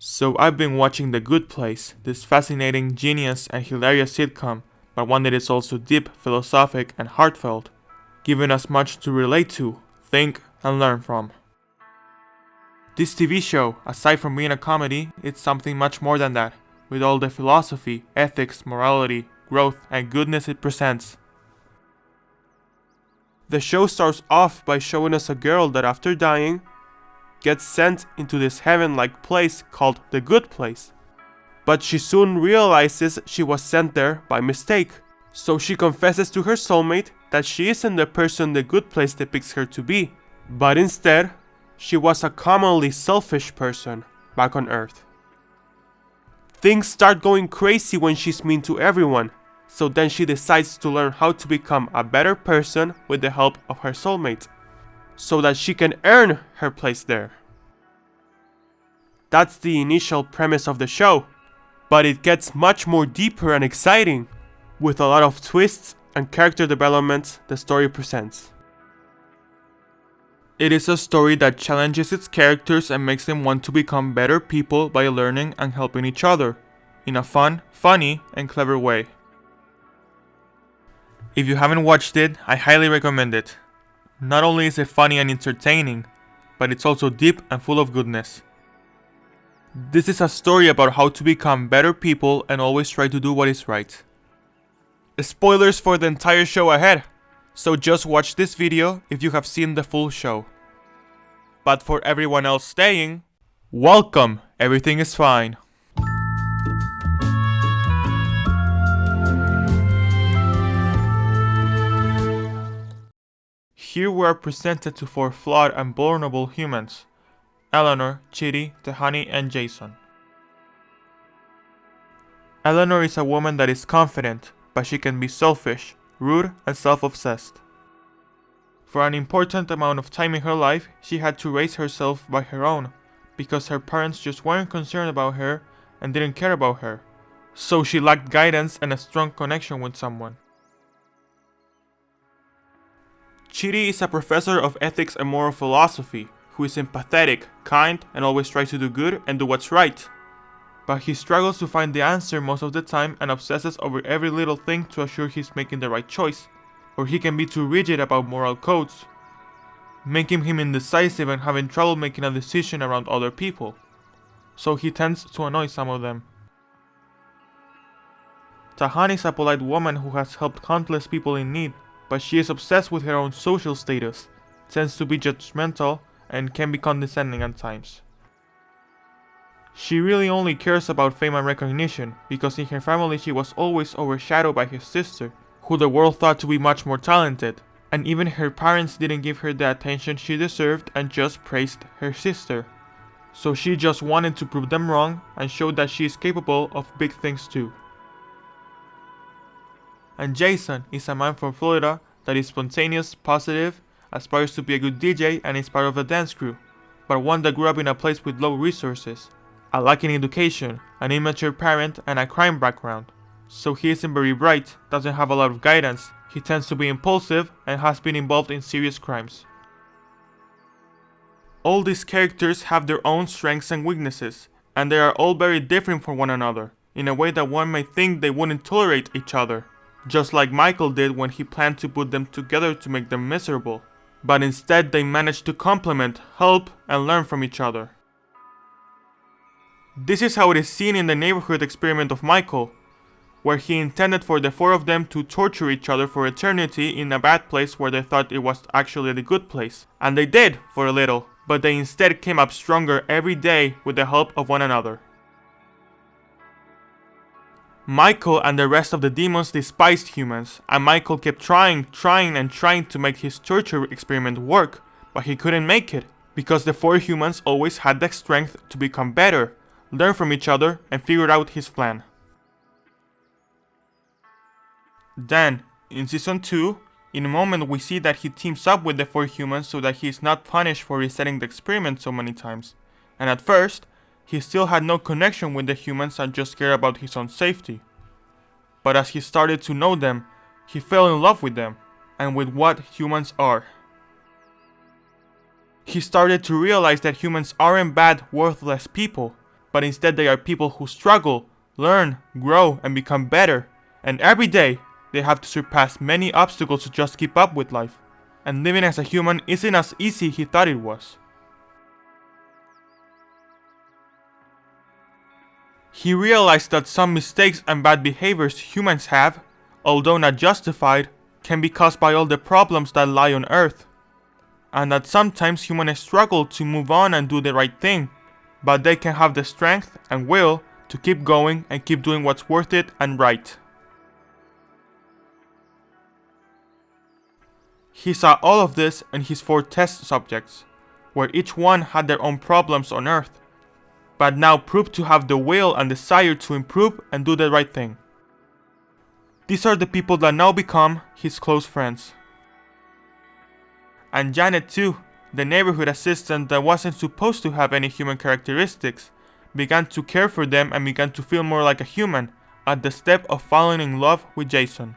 So I've been watching The Good Place, this fascinating, genius, and hilarious sitcom, but one that is also deep, philosophic, and heartfelt, giving us much to relate to, think, and learn from. This TV show, aside from being a comedy, it's something much more than that, with all the philosophy, ethics, morality, growth, and goodness it presents. The show starts off by showing us a girl that after dying, gets sent into this heaven-like place called the Good Place. But she soon realizes she was sent there by mistake, so she confesses to her soulmate that she isn't the person the Good Place depicts her to be, but instead, she was a commonly selfish person back on Earth. Things start going crazy when she's mean to everyone, so then she decides to learn how to become a better person with the help of her soulmate, so that she can earn her place there. That's the initial premise of the show, but it gets much more deeper and exciting, with a lot of twists and character development the story presents. It is a story that challenges its characters and makes them want to become better people by learning and helping each other, in a fun, funny, and clever way. If you haven't watched it, I highly recommend it. Not only is it funny and entertaining, but it's also deep and full of goodness. This is a story about how to become better people and always try to do what is right. Spoilers for the entire show ahead, so just watch this video if you have seen the full show. But for everyone else staying, welcome, everything is fine. Here we are presented to four flawed and vulnerable humans: Eleanor, Chitty, Tahani, and Jason. Eleanor is a woman that is confident, but she can be selfish, rude, and self-obsessed. For an important amount of time in her life, she had to raise herself by her own, because her parents just weren't concerned about her and didn't care about her, so she lacked guidance and a strong connection with someone. Chitty is a professor of ethics and moral philosophy, who is empathetic, kind, and always tries to do good and do what's right. But he struggles to find the answer most of the time and obsesses over every little thing to assure he's making the right choice, or he can be too rigid about moral codes, making him indecisive and having trouble making a decision around other people, so he tends to annoy some of them. Tahani is a polite woman who has helped countless people in need, but she is obsessed with her own social status, tends to be judgmental, and can be condescending at times. She really only cares about fame and recognition, because in her family she was always overshadowed by her sister, who the world thought to be much more talented, and even her parents didn't give her the attention she deserved and just praised her sister. So she just wanted to prove them wrong and show that she is capable of big things too. And Jason is a man from Florida that is spontaneous, positive, aspires to be a good DJ, and is part of a dance crew, but one that grew up in a place with low resources, a lacking education, an immature parent, and a crime background. So he isn't very bright, doesn't have a lot of guidance, he tends to be impulsive, and has been involved in serious crimes. All these characters have their own strengths and weaknesses, and they are all very different from one another, in a way that one may think they wouldn't tolerate each other, just like Michael did when he planned to put them together to make them miserable. But instead they managed to complement, help, and learn from each other. This is how it is seen in the neighborhood experiment of Michael, where he intended for the four of them to torture each other for eternity in a bad place where they thought it was actually the good place. And they did, for a little, but they instead came up stronger every day with the help of one another. Michael and the rest of the demons despised humans, and Michael kept trying to make his torture experiment work, but he couldn't make it, because the four humans always had the strength to become better, learn from each other, and figure out his plan. Then, in Season 2, in a moment we see that he teams up with the four humans so that he is not punished for resetting the experiment so many times, and at first, he still had no connection with the humans and just cared about his own safety. But as he started to know them, he fell in love with them, and with what humans are. He started to realize that humans aren't bad, worthless people, but instead they are people who struggle, learn, grow, and become better. And every day, they have to surpass many obstacles to just keep up with life. And living as a human isn't as easy he thought it was. He realized that some mistakes and bad behaviors humans have, although not justified, can be caused by all the problems that lie on Earth. And that sometimes humans struggle to move on and do the right thing, but they can have the strength and will to keep going and keep doing what's worth it and right. He saw all of this in his 4 test subjects, where each one had their own problems on Earth, but now proved to have the will and desire to improve and do the right thing. These are the people that now become his close friends. And Janet too, the neighborhood assistant that wasn't supposed to have any human characteristics, began to care for them and began to feel more like a human at the step of falling in love with Jason.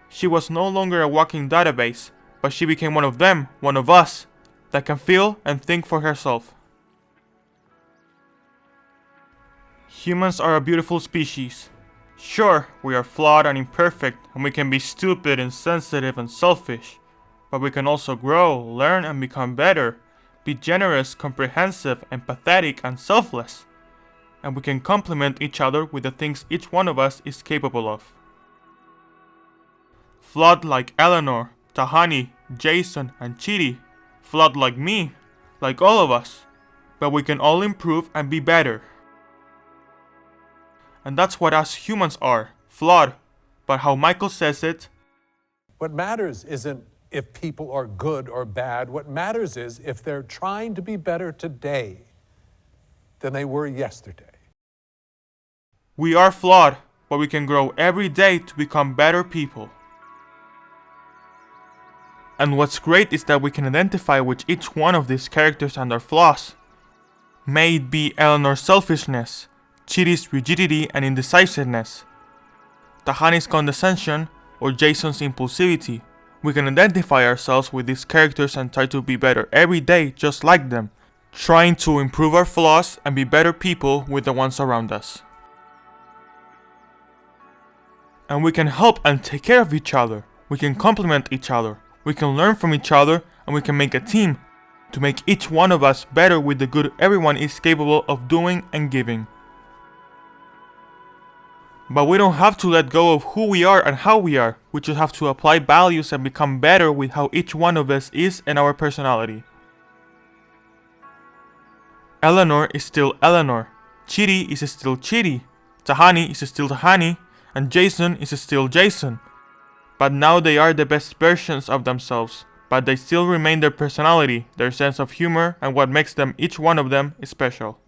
She was no longer a walking database, but she became one of them, one of us, that can feel and think for herself. Humans are a beautiful species. Sure, we are flawed and imperfect, and we can be stupid, insensitive, and selfish. But we can also grow, learn, and become better, be generous, comprehensive, empathetic, and selfless. And we can complement each other with the things each one of us is capable of. Flawed like Eleanor, Tahani, Jason, and Chidi. Flawed like me, like all of us. But we can all improve and be better. And that's what us humans are, flawed. But how Michael says it, what matters isn't if people are good or bad. What matters is if they're trying to be better today than they were yesterday. We are flawed, but we can grow every day to become better people. And what's great is that we can identify with each one of these characters and their flaws. May it be Eleanor's selfishness, Chidi's rigidity and indecisiveness, Tahani's condescension, or Jason's impulsivity. We can identify ourselves with these characters and try to be better every day just like them, trying to improve our flaws and be better people with the ones around us. And we can help and take care of each other. We can complement each other. We can learn from each other, and we can make a team to make each one of us better with the good everyone is capable of doing and giving. But we don't have to let go of who we are and how we are. We just have to apply values and become better with how each one of us is and our personality. Eleanor is still Eleanor, Chidi is still Chidi, Tahani is still Tahani, and Jason is still Jason. But now they are the best versions of themselves, but they still remain their personality, their sense of humor, and what makes them, each one of them, special.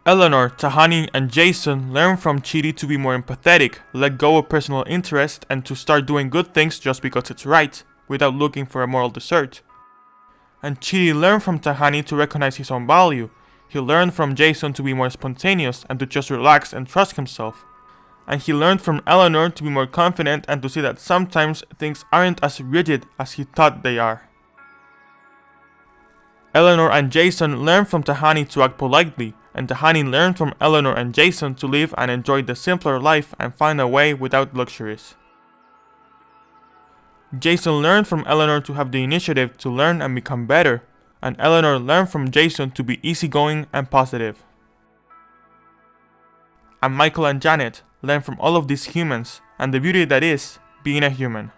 Eleanor, Tahani, and Jason learn from Chidi to be more empathetic, let go of personal interest, and to start doing good things just because it's right, without looking for a moral desert. And Chidi learned from Tahani to recognize his own value. He learned from Jason to be more spontaneous and to just relax and trust himself. And he learned from Eleanor to be more confident and to see that sometimes things aren't as rigid as he thought they are. Eleanor and Jason learned from Tahani to act politely, and Tahani learned from Eleanor and Jason to live and enjoy the simpler life and find a way without luxuries. Jason learned from Eleanor to have the initiative to learn and become better, and Eleanor learned from Jason to be easygoing and positive. And Michael and Janet learned from all of these humans and the beauty that is being a human.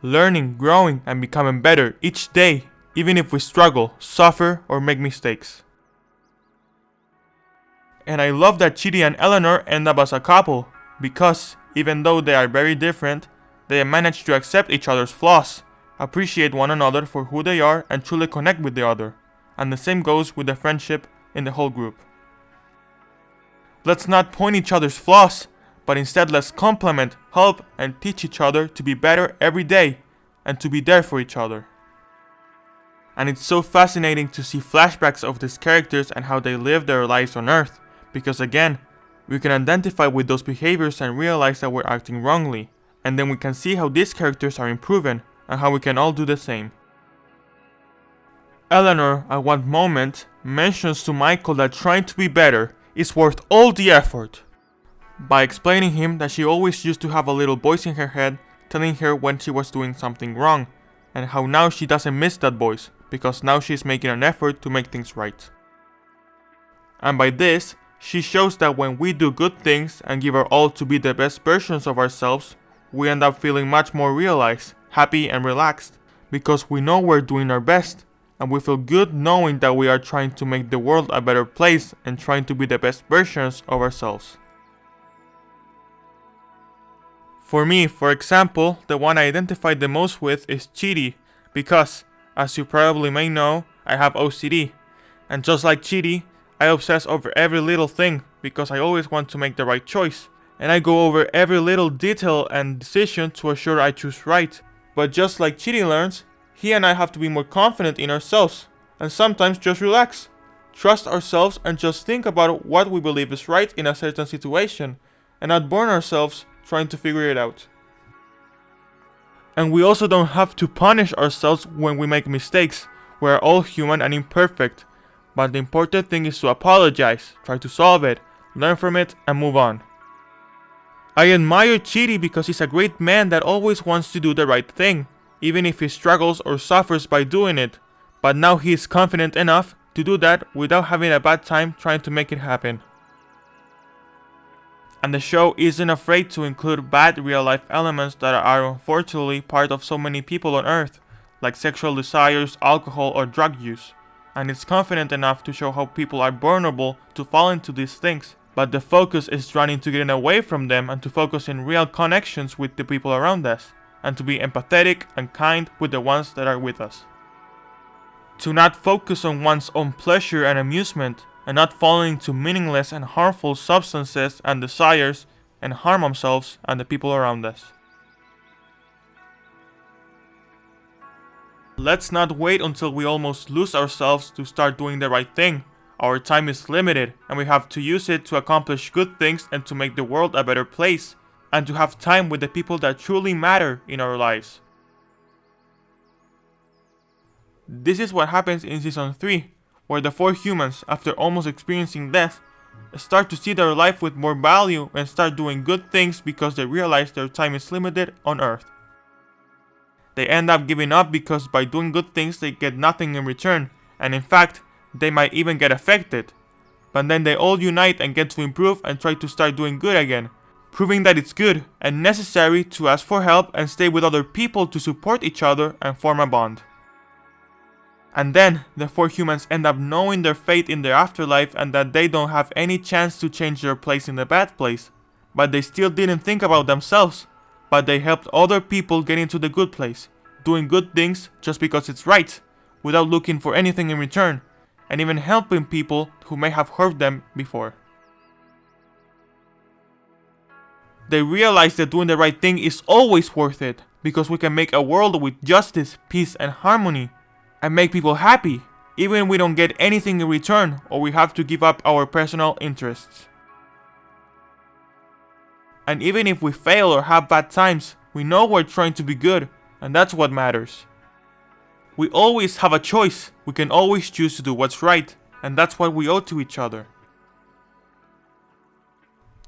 Learning, growing, and becoming better each day, even if we struggle, suffer, or make mistakes. And I love that Chidi and Eleanor end up as a couple, because even though they are very different, they manage to accept each other's flaws, appreciate one another for who they are, and truly connect with the other. And the same goes with the friendship in the whole group. Let's not point each other's flaws, but instead let's complement, help, and teach each other to be better every day, and to be there for each other. And it's so fascinating to see flashbacks of these characters and how they live their lives on Earth, because again, we can identify with those behaviors and realize that we're acting wrongly, and then we can see how these characters are improving, and how we can all do the same. Eleanor, at one moment, mentions to Michael that trying to be better is worth all the effort, by explaining him that she always used to have a little voice in her head telling her when she was doing something wrong, and how now she doesn't miss that voice, because now she's making an effort to make things right. And by this, she shows that when we do good things and give our all to be the best versions of ourselves, we end up feeling much more realized, happy and relaxed, because we know we're doing our best, and we feel good knowing that we are trying to make the world a better place and trying to be the best versions of ourselves. For me, for example, the one I identified the most with is Chidi, because, as you probably may know, I have OCD, and just like Chidi, I obsess over every little thing because I always want to make the right choice, and I go over every little detail and decision to assure I choose right. But just like Chidi learns, he and I have to be more confident in ourselves, and sometimes just relax, trust ourselves and just think about what we believe is right in a certain situation, and not burn ourselves trying to figure it out. And we also don't have to punish ourselves when we make mistakes. We are all human and imperfect, but the important thing is to apologize, try to solve it, learn from it, and move on. I admire Chidi because he's a great man that always wants to do the right thing, even if he struggles or suffers by doing it, but now he is confident enough to do that without having a bad time trying to make it happen. And the show isn't afraid to include bad real-life elements that are unfortunately part of so many people on Earth, like sexual desires, alcohol, or drug use. And it's confident enough to show how people are vulnerable to fall into these things, but the focus is running to getting away from them and to focus in real connections with the people around us, and to be empathetic and kind with the ones that are with us. To not focus on one's own pleasure and amusement, and not falling into meaningless and harmful substances and desires and harm themselves and the people around us. Let's not wait until we almost lose ourselves to start doing the right thing. Our time is limited, and we have to use it to accomplish good things and to make the world a better place, and to have time with the people that truly matter in our lives. This is what happens in Season 3, where the 4 humans, after almost experiencing death, start to see their life with more value and start doing good things because they realize their time is limited on Earth. They end up giving up because by doing good things they get nothing in return, and in fact, they might even get affected. But then they all unite and get to improve and try to start doing good again, proving that it's good and necessary to ask for help and stay with other people to support each other and form a bond. And then, the 4 humans end up knowing their fate in their afterlife and that they don't have any chance to change their place in the bad place. But they still didn't think about themselves, but they helped other people get into the good place, doing good things just because it's right, without looking for anything in return, and even helping people who may have hurt them before. They realize that doing the right thing is always worth it, because we can make a world with justice, peace, and harmony, and make people happy, even if we don't get anything in return or we have to give up our personal interests. And even if we fail or have bad times, we know we're trying to be good, and that's what matters. We always have a choice, we can always choose to do what's right, and that's what we owe to each other.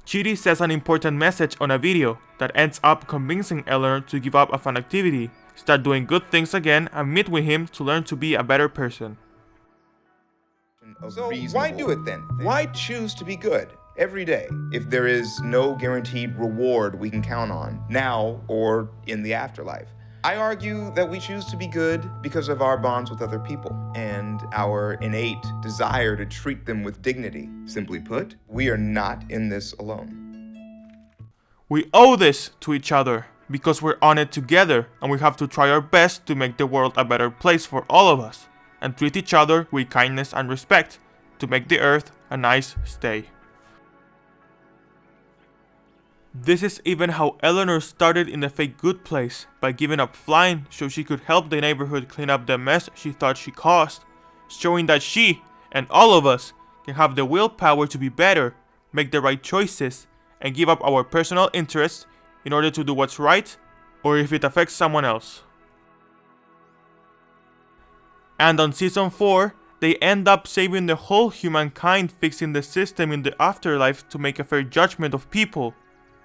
Chidi says an important message on a video that ends up convincing Eleanor to give up a fun activity, start doing good things again, and meet with him to learn to be a better person. So why do it then? Why choose to be good every day if there is no guaranteed reward we can count on now or in the afterlife? I argue that we choose to be good because of our bonds with other people and our innate desire to treat them with dignity. Simply put, we are not in this alone. We owe this to each other because we're on it together, and we have to try our best to make the world a better place for all of us, and treat each other with kindness and respect to make the earth a nice stay. This is even how Eleanor started in the fake good place, by giving up flying so she could help the neighborhood clean up the mess she thought she caused, showing that she, and all of us, can have the willpower to be better, make the right choices, and give up our personal interests in order to do what's right, or if it affects someone else. And on season 4, they end up saving the whole humankind, fixing the system in the afterlife to make a fair judgment of people.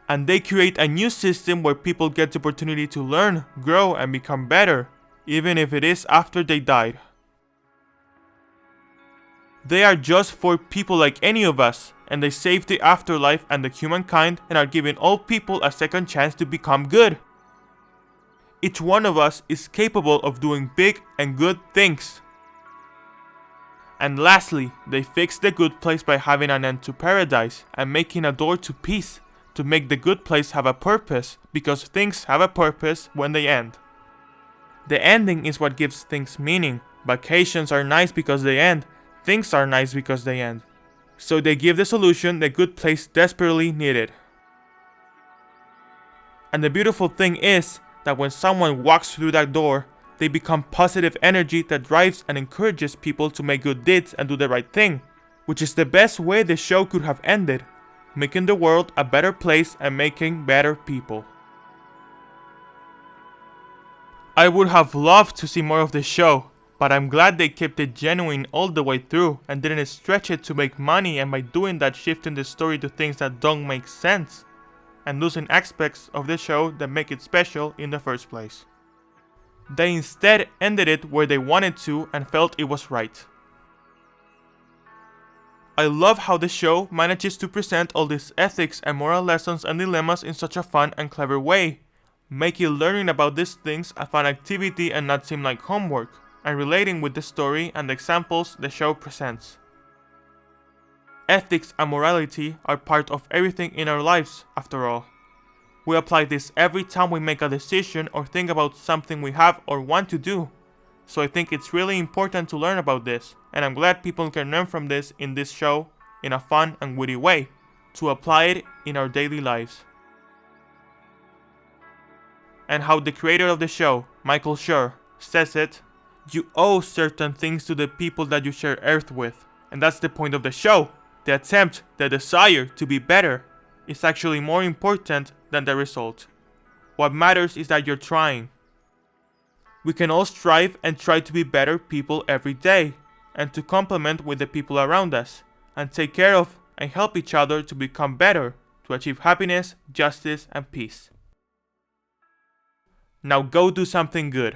And they create a new system where people get the opportunity to learn, grow, and become better, even if it is after they died. They are just for people like any of us, and they save the afterlife and the humankind and are giving all people a second chance to become good. Each one of us is capable of doing big and good things. And lastly, they fix the good place by having an end to paradise and making a door to peace to make the good place have a purpose, because things have a purpose when they end. The ending is what gives things meaning. Vacations are nice because they end. Things are nice because they end. So they give the solution the good place desperately needed. And the beautiful thing is that when someone walks through that door, they become positive energy that drives and encourages people to make good deeds and do the right thing, which is the best way the show could have ended, making the world a better place and making better people. I would have loved to see more of the show, but I'm glad they kept it genuine all the way through and didn't stretch it to make money, and by doing that shifting the story to things that don't make sense and losing aspects of the show that make it special in the first place. They instead ended it where they wanted to and felt it was right. I love how the show manages to present all these ethics and moral lessons and dilemmas in such a fun and clever way, making learning about these things a fun activity and not seem like homework, and relating with the story and the examples the show presents. Ethics and morality are part of everything in our lives, after all. We apply this every time we make a decision or think about something we have or want to do. So I think it's really important to learn about this, and I'm glad people can learn from this in this show in a fun and witty way, to apply it in our daily lives. And how the creator of the show, Michael Schur, says it, you owe certain things to the people that you share Earth with. And that's the point of the show. The attempt, the desire to be better, is actually more important than the result. What matters is that you're trying. We can all strive and try to be better people every day, and to complement with the people around us, and take care of and help each other to become better, to achieve happiness, justice, and peace. Now go do something good.